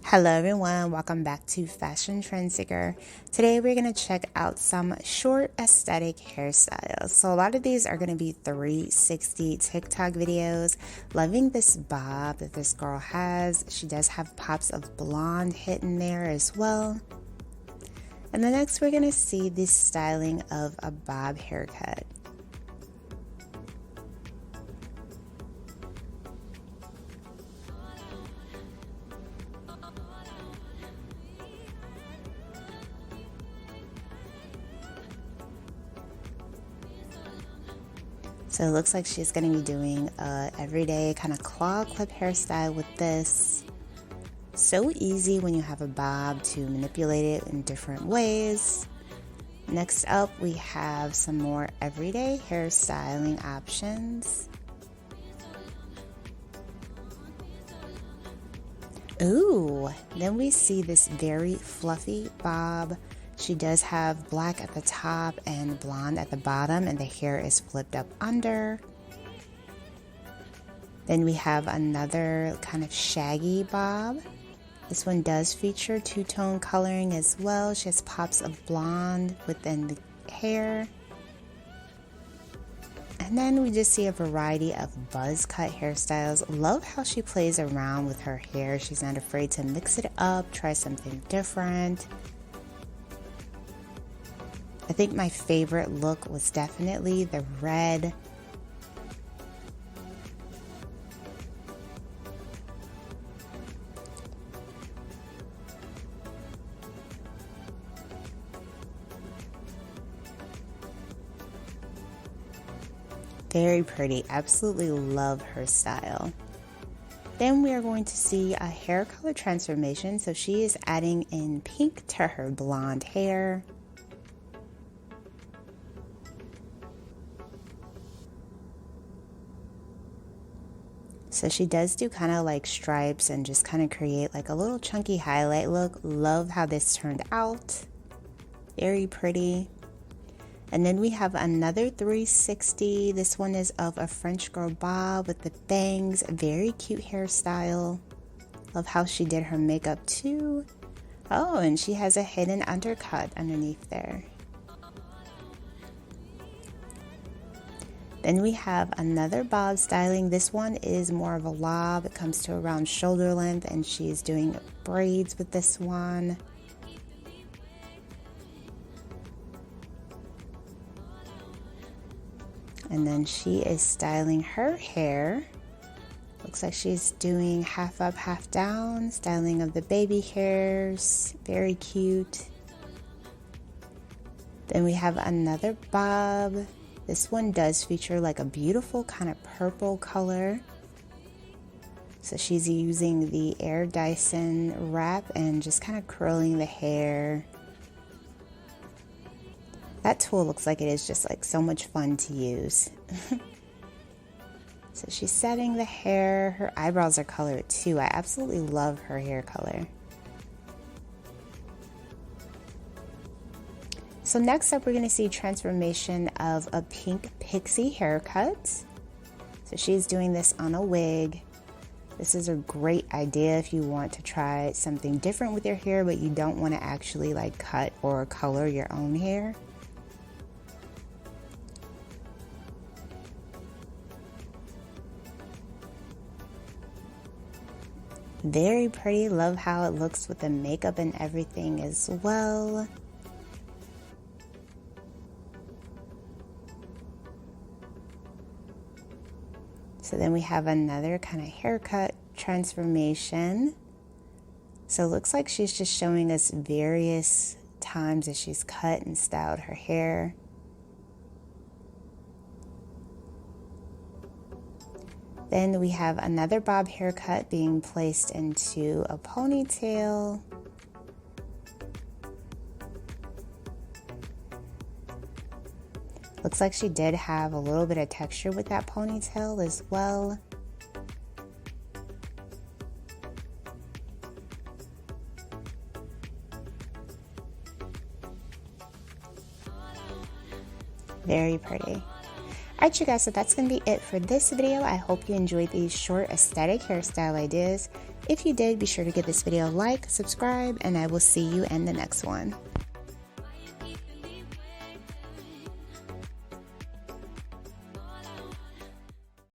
Hello everyone, welcome back to Fashion Trendseeker. Today we're going to check out some short aesthetic hairstyles. So a lot of these are going to be 360 TikTok videos. Loving this bob that this girl has. She does have pops of blonde hidden there as well. And then next we're going to see this styling of a bob haircut. So it looks like she's going to be doing a everyday kind of claw clip hairstyle with this. So easy when you have a bob to manipulate it in different ways. Next up, we have some more everyday hairstyling options. Ooh, then we see this very fluffy bob. She does have black at the top and blonde at the bottom, and the hair is flipped up under. Then we have another kind of shaggy bob. This one does feature two-tone coloring as well. She has pops of blonde within the hair. And then we just see a variety of buzz cut hairstyles. Love how she plays around with her hair. She's not afraid to mix it up, try something different. I think my favorite look was definitely the red. Very pretty. Absolutely love her style. Then we are going to see a hair color transformation. So she is adding in pink to her blonde hair. So she does do kind of like stripes and just kind of create like a little chunky highlight look. Love how this turned out. Very pretty. And then we have another 360. This one is of a French girl bob with the bangs. Very cute hairstyle. Love how she did her makeup too. Oh, and she has a hidden undercut underneath there. Then we have another bob styling. This one is more of a lob. It comes to around shoulder length, and she's doing braids with this one. And then she is styling her hair. Looks like she's doing half up, half down. Styling of the baby hairs. Very cute. Then we have another bob. This one does feature like a beautiful kind of purple color. So she's using the Air Dyson wrap and just kind of curling the hair. That tool looks like it is just like so much fun to use. So she's setting the hair. Her eyebrows are colored too. I absolutely love her hair color. So next up, we're going to see transformation of a pink pixie haircut. So she's doing this on a wig. This is a great idea if you want to try something different with your hair, but you don't want to actually like cut or color your own hair. Very pretty. Love how it looks with the makeup and everything as well. So then we have another kind of haircut transformation. So it looks like she's just showing us various times that she's cut and styled her hair. Then we have another bob haircut being placed into a ponytail. Looks like she did have a little bit of texture with that ponytail as well. Very pretty. Alright you guys, so that's going to be it for this video. I hope you enjoyed these short aesthetic hairstyle ideas. If you did, be sure to give this video a like, subscribe, and I will see you in the next one.